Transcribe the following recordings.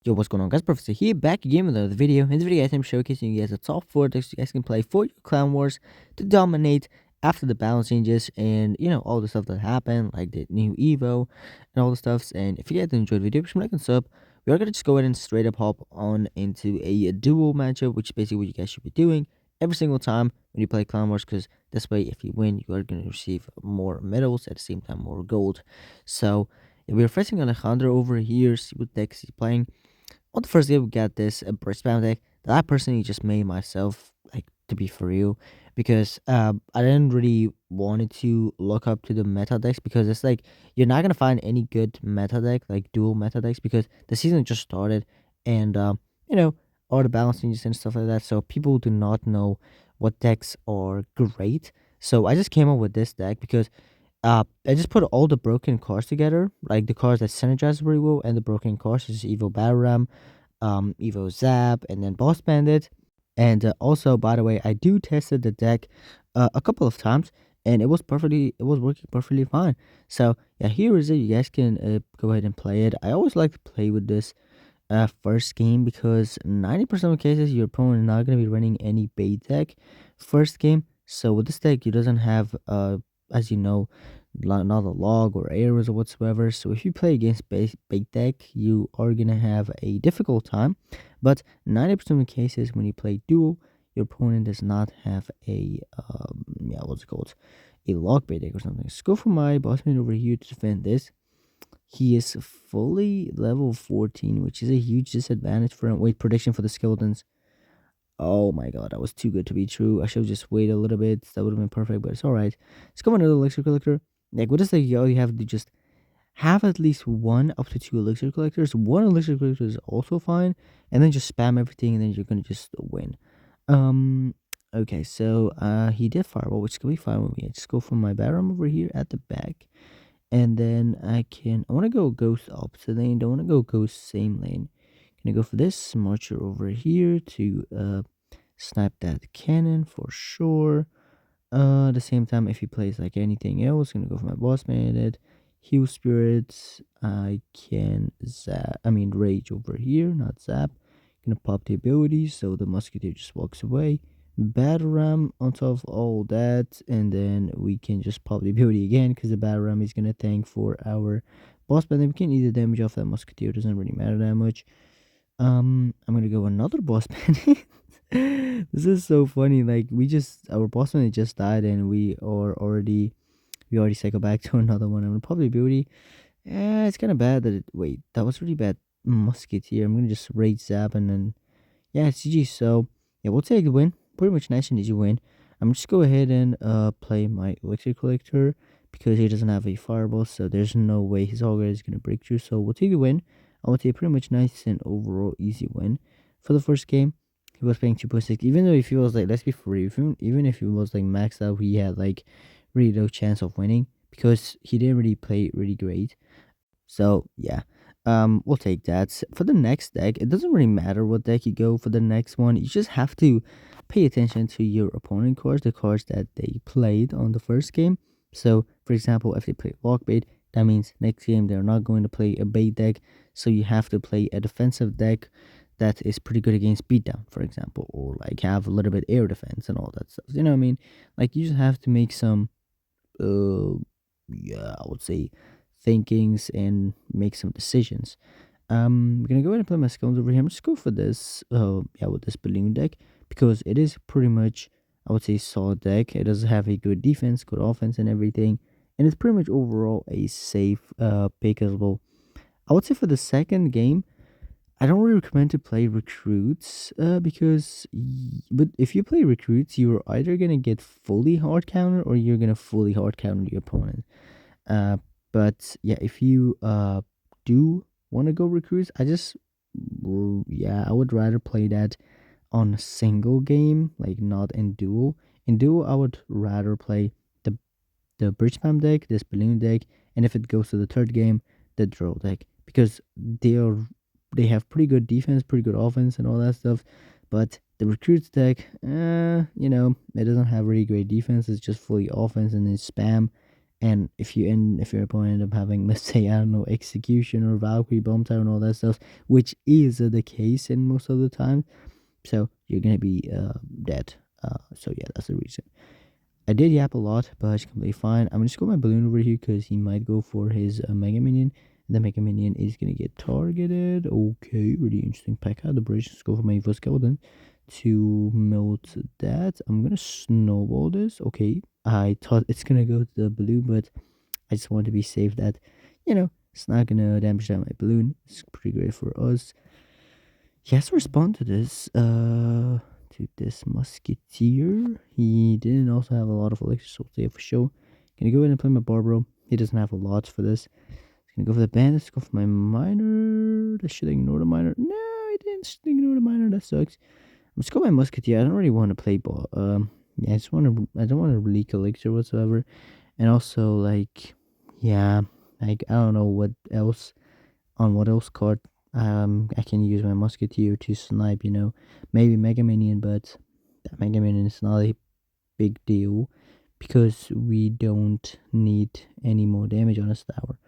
Yo, what's going on, guys? Professor here, back again with another video. In this video, guys, I'm showcasing you guys the top 4 decks you guys can play for your Clan Wars to dominate after the balance changes and, all the stuff that happened, like the new Evo and all the stuffs. And if you guys enjoyed the video, be sure to like and sub. We are going to just go ahead and straight up hop on into a duel matchup, which is basically what you guys should be doing every single time when you play Clan Wars, because this way, if you win, you are going to receive more medals, at the same time, more gold. So, we're facing Alejandro over here, see what decks he's playing. On the first day, we got this burst spam deck that I personally just made myself, like, to be for real, because I didn't really wanted to look up to the meta decks, because it's like you're not gonna find any good meta deck, like dual meta decks, because the season just started, and you know all the balance changes and stuff like that. So people do not know what decks are great. So I just came up with this deck because I just put all the broken cards together, like the cards that synergize very well, and the broken cards is Evo Battle Ram, Evo Zap, and then Boss Bandit. And also, by the way, I do tested the deck a couple of times, and it was working perfectly fine. So yeah, here is it. You guys can go ahead and play it. I always like to play with this first game, because 90% of cases your opponent is not gonna be running any bait deck first game. So with this deck, you doesn't have as you know, not a log or errors or whatsoever. So if you play against bait deck, you are gonna have a difficult time. But 90% of the cases when you play duel, your opponent does not have a what's it called, a log bait deck or something. Let's go for my bossman over here to defend this. He is fully level 14, which is a huge disadvantage for him. Wait, prediction for the skeletons. Oh my god, that was too good to be true. I should have just waited a little bit. That would have been perfect, but it's alright. Let's go another elixir collector. Like, what is the all you have to just have at least one up to two elixir collectors. One elixir collector is also fine, and then just spam everything, and then you're gonna just win. Um. Okay, so he did fireball, which is gonna be fine with me. I just go for my Baron over here at the back, and then I want to go ghost opposite lane. Don't want to go ghost same lane. Gonna go for this marcher over here to snipe that cannon for sure. At the same time, if he plays like anything else, gonna go for my boss bandit, heal spirits. I can zap. I mean rage over here, not zap. Gonna pop the ability, so the musketeer just walks away. Battle ram on top of all that, and then we can just pop the ability again, because the battle ram is gonna tank for our boss bandit. We can eat the damage off that musketeer, doesn't really matter that much. I'm gonna go another boss bandit. This is so funny. Like, our boss bandit just died, and we already cycle back to another one. I'm gonna probably beauty. Yeah, it's kind of bad that wait, that was really bad. Musketeer. I'm gonna just rage zap, and then yeah, it's GG. So yeah, we'll take the win. Pretty much nice and easy win. I'm just go ahead and play my elixir collector, because he doesn't have a fireball, so there's no way his Hog Rider is gonna break through. So we'll take the win. I would say pretty much nice and overall easy win for the first game. He was playing 2.6, even though if he was like, let's be free, even if he was like maxed out, he had like really low chance of winning, because he didn't really play really great. So yeah, we'll take that. For the next deck, it doesn't really matter what deck you go for the next one. You just have to pay attention to your opponent cards, the cards that they played on the first game. So for example, if they play lockbait, that means next game they're not going to play a bait deck. So you have to play a defensive deck that is pretty good against beatdown, for example, or like have a little bit air defense and all that stuff. You know what I mean? Like, you just have to make some I would say thinkings and make some decisions. I'm gonna go ahead and play my skills over here. I'm just go for this with this balloon deck, because it is pretty much, I would say, solid deck. It does have a good defense, good offense, and everything, and it's pretty much overall a safe pick as well. I would say for the second game, I don't really recommend to play recruits, but if you play recruits, you're either gonna get fully hard counter, or you're gonna fully hard counter your opponent. Uh, but yeah, if you do want to go recruits, I would rather play that on a single game, like not in duel. In duel, I would rather play the bridge spam deck, this balloon deck, and if it goes to the third game, the drill deck, because they have pretty good defense, pretty good offense, and all that stuff. But the recruits deck, it doesn't have really great defense. It's just fully offense and it's spam, And if your opponent end up having, let's say, I don't know, execution or Valkyrie bomb tower and all that stuff, which is the case in most of the time, so you're gonna be dead. So yeah, that's the reason. I did yap a lot, but it's completely fine. I'm just going my balloon over here because he might go for his Mega Minion. The Mega Minion is going to get targeted. Okay, really interesting. Pack out the bridge. Let's go for my Evil Skeleton to melt that. I'm going to snowball this. Okay, I thought it's going to go to the balloon, but I just want to be safe that, it's not going to damage down my balloon. It's pretty great for us. He has to respond to this musketeer. He didn't also have a lot of elixir, so yeah, for sure. Gonna go ahead and play my Barbaro. He doesn't have a lot for this. Gonna go for the bandits, go for my miner. I should ignore the miner. No, I didn't ignore the miner, that sucks. I'm just going my musketeer. I don't really want to play ball. Yeah, I don't want to leak elixir whatsoever. And also yeah, I don't know what else on what else card I can use my musketeer to snipe, maybe Mega Minion, but that Mega Minion is not a big deal because we don't need any more damage on his tower.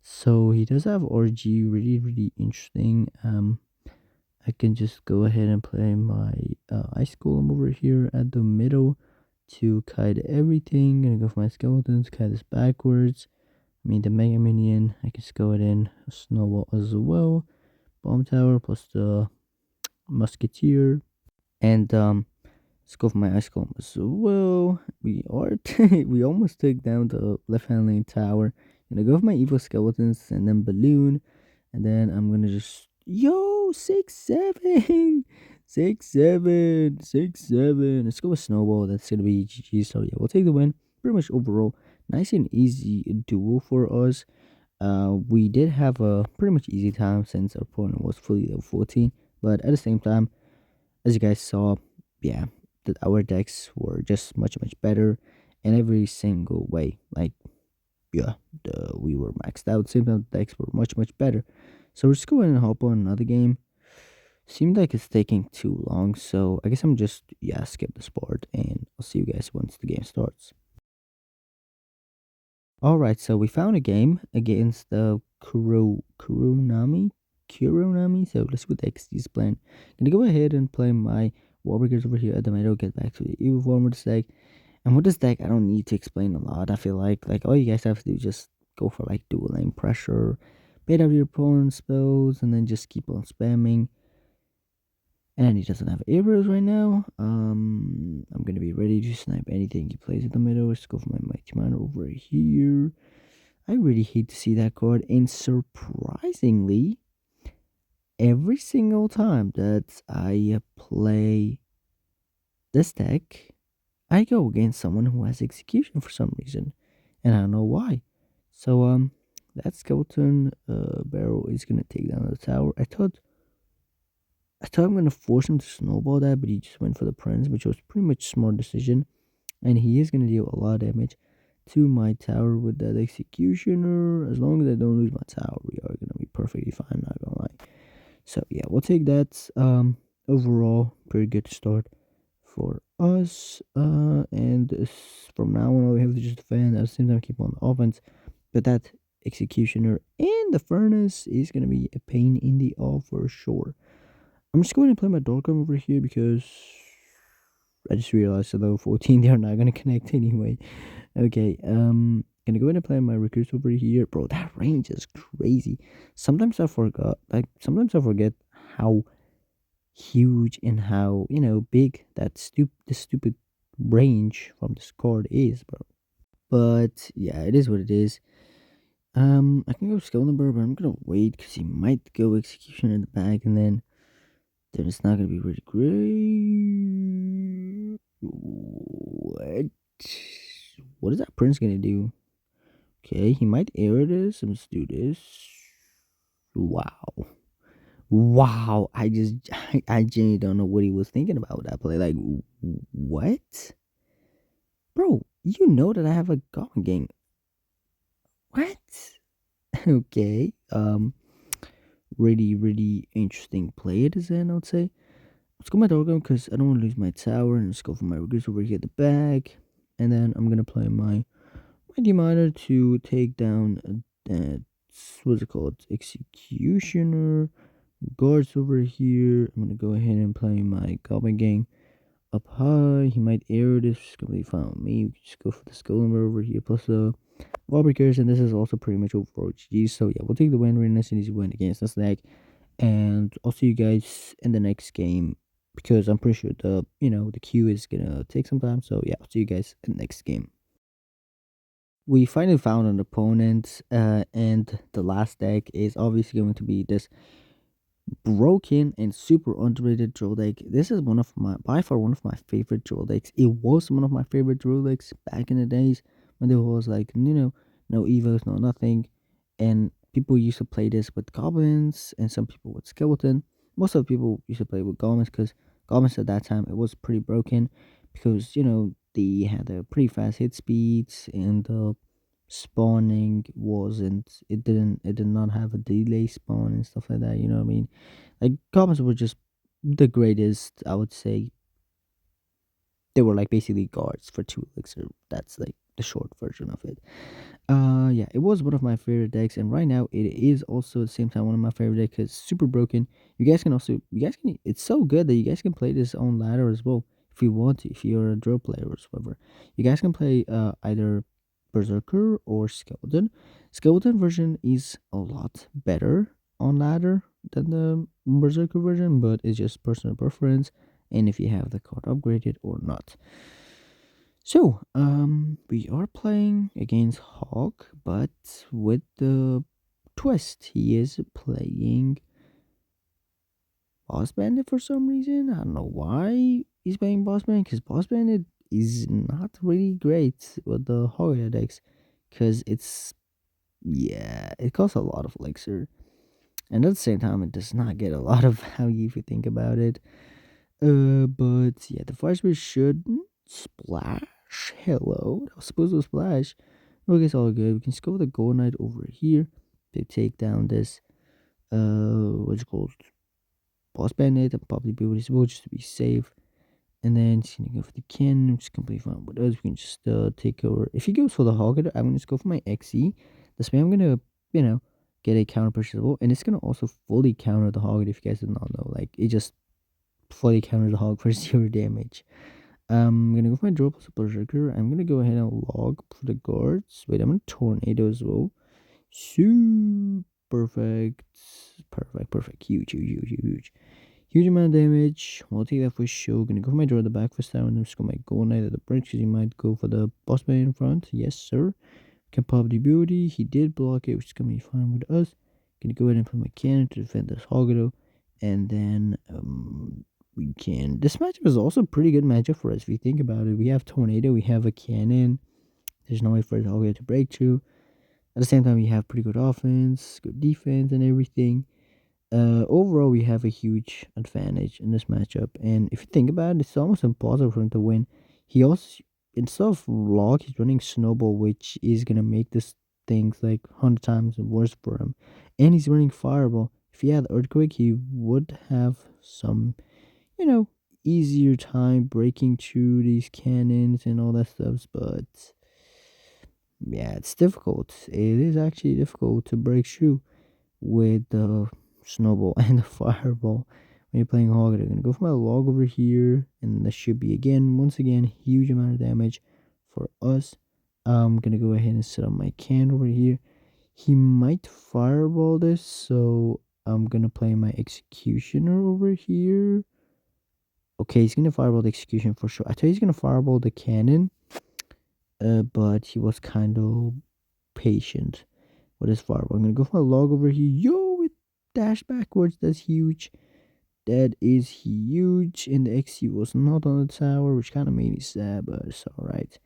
So he does have RG, really, really interesting. I can just go ahead and play my Ice Golem over here at the middle to kite everything. Gonna go for my skeletons, kite this backwards. I mean the Mega Minion, I can just go ahead and snowball as well. Bomb tower plus the musketeer. And let's go for my ice golem as well. We are we almost took down the left hand lane tower. Gonna go for my evil skeletons and then balloon. And then I'm gonna just 6-7 6-7 6-7. Let's go with snowball. That's gonna be GG. So yeah, we'll take the win. Pretty much overall, nice and easy duel for us. We did have a pretty much easy time since our opponent was fully level 14, but at the same time, as you guys saw, yeah, that our decks were just much better in every single way. Like, yeah, we were maxed out. Same time, the decks were much better. So we're just going and hop on another game. Seemed like it's taking too long, so I guess I'm just skip the sport, and I'll see you guys once the game starts. Alright, so we found a game against the Kuronami. So let's see what the XD's playing. Gonna go ahead and play my Warburgers over here at the middle, get back to the Evil Form with this deck. And with this deck, I don't need to explain a lot. I feel like all you guys have to do is just go for like dual lane pressure, bait out your opponent's spells, and then just keep on spamming. And he doesn't have arrows right now. I'm gonna be ready to snipe anything he plays at the middle. Let's go for my Mighty Miner over here. I really hate to see that card, and surprisingly, every single time that I play this deck, I go against someone who has execution for some reason, and I don't know why. So that skeleton barrel is gonna take down the tower. I thought I'm gonna force him to snowball that, but he just went for the prince, which was pretty much a smart decision. And he is gonna deal a lot of damage to my tower with that executioner. As long as I don't lose my tower, we are gonna be perfectly fine, not gonna lie. So yeah, we'll take that. Overall, pretty good start for us. And from now on, all we have to just defend. At the same time, keep on the offense. But that executioner and the furnace is gonna be a pain in the all for sure. I'm just going to play my Dorcom over here because I just realized at level 14 they're not going to connect anyway. Okay, gonna go ahead and play my recruits over here. Bro, that range is crazy. Sometimes I forget how huge and how, big that stupid range from this card is, bro. But yeah, it is what it is. I can go skill number, but I'm gonna wait because he might go execution in the back, and then it's not gonna be really great. What is that prince gonna do? Okay, he might air this. Let's do this. Wow. I genuinely don't know what he was thinking about with that play. Like, what? Bro, you know that I have a Goblin Gang. What? Okay. Really interesting play it is in, I would say. Let's go my Dorgo because I don't want to lose my tower, and let's go for my recruits over here at the back. And then I'm gonna play my Mighty Miner to take down what's it called? Executioner. Guards over here. I'm gonna go ahead and play my Goblin Gang up high. He might air this, which is completely fine with me. We can just go for the Skull Lumber over here, plus the Wallbreakers, and this is also pretty much overall GG. So yeah, we'll take the win. Really nice and easy win against this deck. And I'll see you guys in the next game because I'm pretty sure the queue is gonna take some time. So yeah, I'll see you guys in the next game. We finally found an opponent, and the last deck is obviously going to be this broken and super underrated drill deck. This is one of my by far one of my favorite drill decks. It was one of my favorite drill decks back in the days when there was like no evos, no nothing, and people used to play this with goblins and some people with skeleton. Most of the people used to play with goblins because goblins at that time it was pretty broken because they had a pretty fast hit speeds and the spawning wasn't it did not have a delay spawn and stuff like that, you know what I mean? Like goblins were just the greatest, I would say. They were like basically guards for two elixir. That's like the short version of it. Yeah, it was one of my favorite decks, and right now it is also at the same time one of my favorite decks 'cause it's super broken. You guys can. It's so good that you guys can play this on ladder as well if you want to. If you're a drill player or whatever, you guys can play either Berserker or Skeleton. Skeleton version is a lot better on ladder than the Berserker version, but it's just personal preference and if you have the card upgraded or not. So, we are playing against Hawk, but with the twist. He is playing Boss Bandit for some reason. I don't know why he's playing Boss Bandit, because Boss Bandit is not really great with the Hog Rider decks, because it costs a lot of elixir, and at the same time, it does not get a lot of value if you think about it. But yeah, the fire spirit should splash. Hello, I was supposed to splash. Okay, it's all good. We can just go with the Gold Knight over here to take down this what's it called, Boss Bandit and probably build as well just to be safe. And then he's gonna go for the cannon, which is completely fine with us. We can just take over. If he goes for the Hog Rider, I'm gonna just go for my XE. This way I'm gonna, you know, get a counter push as well. And it's gonna also fully counter the Hog Rider if you guys did not know. Like it just fully counters the Hog for 0 damage. I'm gonna go for my draw plus a Berserker. I'm gonna go ahead and log for the guards. Wait, I'm gonna Tornado as well. So perfect. Perfect. Huge. Huge amount of damage. We'll take that for sure. Gonna go for my draw at the back first time and then just go my Gold Knight at the bridge because he might go for the boss man in front. Yes, sir. Can pop the beauty. He did block it, which is gonna be fine with us. Gonna go ahead and put my cannon to defend this Hogado. And then we can. This matchup is also a pretty good matchup for us if you think about it. We have Tornado, we have a cannon. There's no way for Hogado to break through. At the same time, we have pretty good offense, good defense, and everything. Overall, we have a huge advantage in this matchup. And if you think about it, it's almost impossible for him to win. He also, instead of Log, he's running Snowball, which is gonna make this things like 100 times worse for him. And he's running Fireball. If he had Earthquake, he would have some, easier time breaking through these cannons and all that stuff. But yeah, it's difficult. It is actually difficult to break through with the snowball and the fireball when you're playing Hog. I'm gonna go for my log over here, and that should be once again, huge amount of damage for us. I'm gonna go ahead and set up my can over here. He might fireball this, so I'm gonna play my executioner over here. Okay, he's gonna fireball the execution for sure. I thought he's gonna fireball the cannon, but he was kind of patient with his fireball. I'm gonna go for my log over here. Yo, it dashed backwards. That's huge. That is huge. And the XC was not on the tower, which kind of made me sad, but it's alright.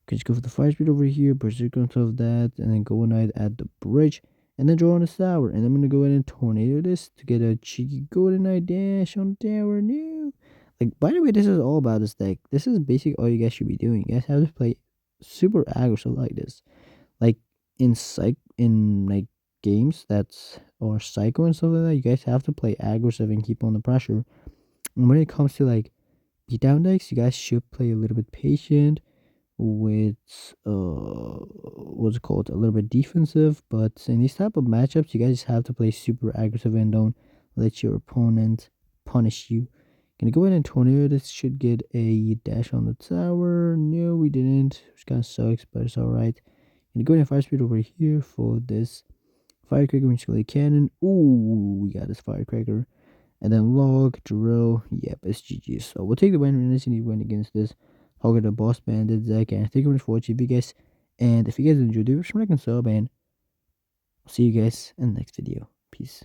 Can just go for the fire speed over here, berserker on top of that, and then go Knight at the bridge, and then draw on the tower. And I'm gonna go ahead and tornado this to get a cheeky Golden Knight dash on the tower. No. Like, by the way, this is all about this deck. This is basically all you guys should be doing. You guys have to play super aggressive like this. Like in like games that's or psycho and stuff like that, you guys have to play aggressive and keep on the pressure. And when it comes to like beatdown decks, you guys should play a little bit patient with what's it called, a little bit defensive. But in these type of matchups, you guys just have to play super aggressive and don't let your opponent punish you. Gonna go ahead and tornado. This should get a dash on the tower. No, we didn't, which kind of sucks, but it's all right. Gonna go ahead and fire speed over here for this firecracker, which is cannon. Ooh, we got this firecracker. And then log, drill, yep, it's GG. So we'll take the win in this win against this Hog Rider boss bandit, Zach. And thank you very much for watching, you guys. And if you guys enjoyed, do smack and sub, and I'll see you guys in the next video. Peace.